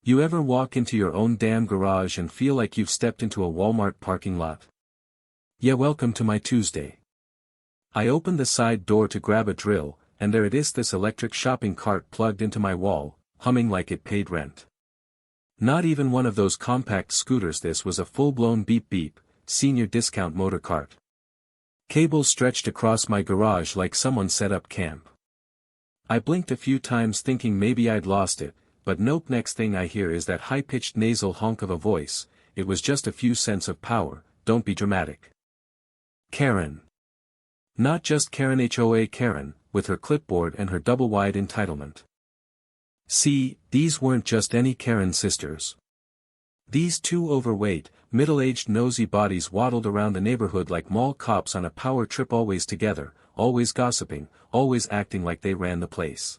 You ever walk into your own damn garage and feel like you've stepped into a Walmart parking lot? Yeah, welcome to my Tuesday. I opened the side door to grab a drill, and there it is, this electric shopping cart plugged into my wall, humming like it paid rent. Not even one of those compact scooters, this was a full-blown beep-beep, senior discount motor cart. Cables stretched across my garage like someone set up camp. I blinked a few times thinking maybe I'd lost it, but nope. Next thing I hear is that high-pitched nasal honk of a voice. It was just a few cents of power, don't be dramatic. Karen. Not just Karen, HOA Karen, with her clipboard and her double-wide entitlement. See, these weren't just any Karen sisters. These two overweight, middle-aged nosy bodies waddled around the neighborhood like mall cops on a power trip, always together, always gossiping, always acting like they ran the place.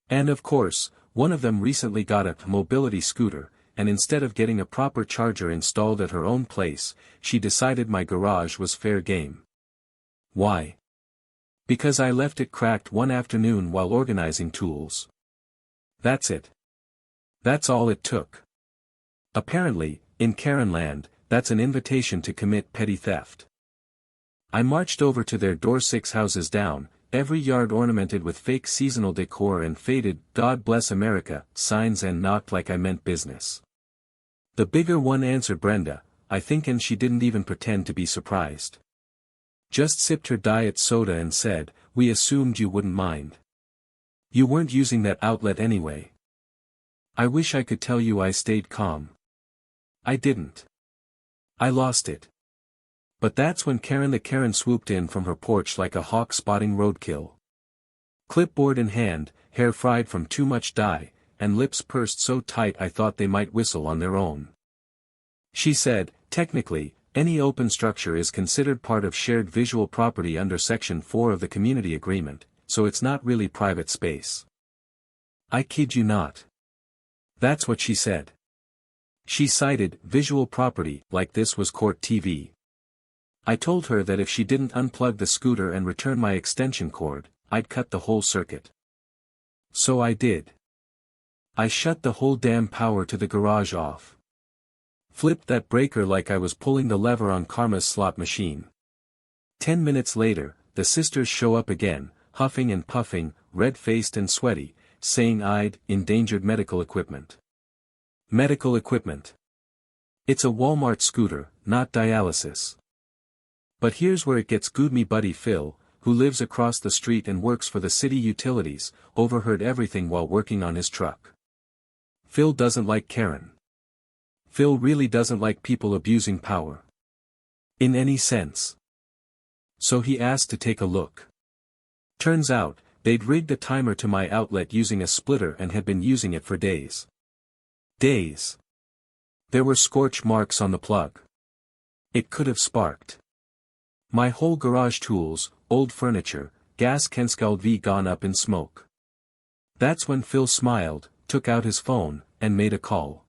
And of course, one of them recently got a mobility scooter, and instead of getting a proper charger installed at her own place, she decided my garage was fair game. Why? Because I left it cracked one afternoon while organizing tools. That's it. That's all it took. Apparently, in Karenland, that's an invitation to commit petty theft. I marched over to their door, 6 houses down, every yard ornamented with fake seasonal decor and faded "God Bless America" signs, and knocked like I meant business. The bigger one answered Brenda, I think, and she didn't even pretend to be surprised. Just sipped her diet soda and said, "We assumed you wouldn't mind. You weren't using that outlet anyway." I wish I could tell you I stayed calm. I didn't. I lost it. But that's when Karen the Karen swooped in from her porch like a hawk spotting roadkill. Clipboard in hand, hair fried from too much dye, and lips pursed so tight I thought they might whistle on their own. She said, technically, any open structure is considered part of shared visual property under Section 4 of the Community Agreement, so it's not really private space. I kid you not. That's what she said. She cited visual property like this was court TV. I told her that if she didn't unplug the scooter and return my extension cord, I'd cut the whole circuit. So I did. I shut the whole damn power to the garage off. Flipped that breaker like I was pulling the lever on Karma's slot machine. 10 minutes later, the sisters show up again, huffing and puffing, red-faced and sweaty, saying I'd endangered medical equipment. Medical equipment. It's a Walmart scooter, not dialysis. But here's where it gets good. Me buddy Phil, who lives across the street and works for the city utilities, overheard everything while working on his truck. Phil doesn't like Karen. Phil really doesn't like people abusing power. In any sense. So he asked to take a look. Turns out, they'd rigged the timer to my outlet using a splitter and had been using it for days. Days. There were scorch marks on the plug. It could have sparked. My whole garage tools, old furniture, gas Kenskald V gone up in smoke. That's when Phil smiled, took out his phone, and made a call.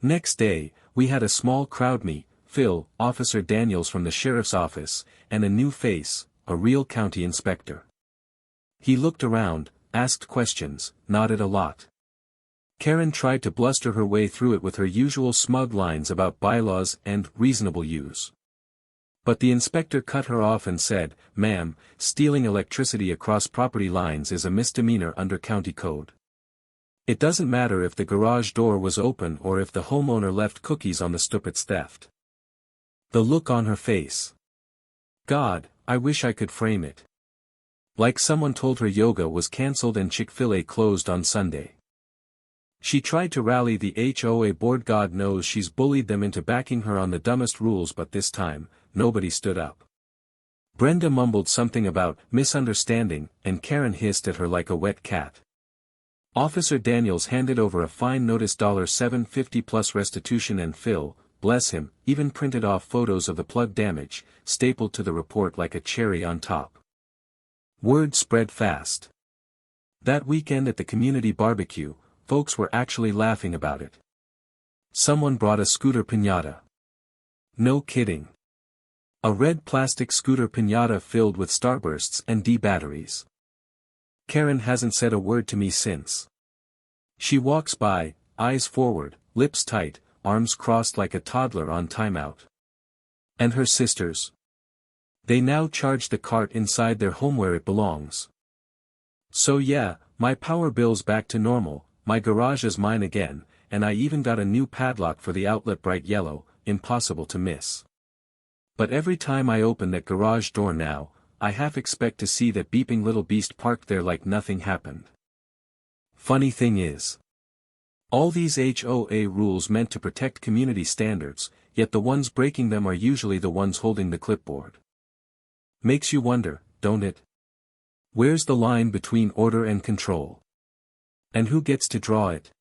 Next day, we had a small crowd: me, Phil, Officer Daniels from the sheriff's office, and a new face, a real county inspector. He looked around, asked questions, nodded a lot. Karen tried to bluster her way through it with her usual smug lines about bylaws and reasonable use. But the inspector cut her off and said, "Ma'am, stealing electricity across property lines is a misdemeanor under county code. It doesn't matter if the garage door was open or if the homeowner left cookies on the stoop, it's theft." The look on her face. God, I wish I could frame it. Like someone told her yoga was cancelled and Chick-fil-A closed on Sunday. She tried to rally the HOA board. God knows she's bullied them into backing her on the dumbest rules, but this time, nobody stood up. Brenda mumbled something about misunderstanding, and Karen hissed at her like a wet cat. Officer Daniels handed over a fine notice, $750 plus restitution, and Phil, bless him, even printed off photos of the plug damage, stapled to the report like a cherry on top. Word spread fast. That weekend at the community barbecue, folks were actually laughing about it. Someone brought a scooter piñata. No kidding. A red plastic scooter piñata filled with starbursts and D batteries. Karen hasn't said a word to me since. She walks by, eyes forward, lips tight, arms crossed like a toddler on timeout. And her sisters? They now charge the cart inside their home where it belongs. So yeah, my power bill's back to normal, my garage is mine again, and I even got a new padlock for the outlet, bright yellow, impossible to miss. But every time I open that garage door now, I half expect to see that beeping little beast parked there like nothing happened. Funny thing is, all these HOA rules meant to protect community standards, yet the ones breaking them are usually the ones holding the clipboard. Makes you wonder, don't it? Where's the line between order and control? And who gets to draw it?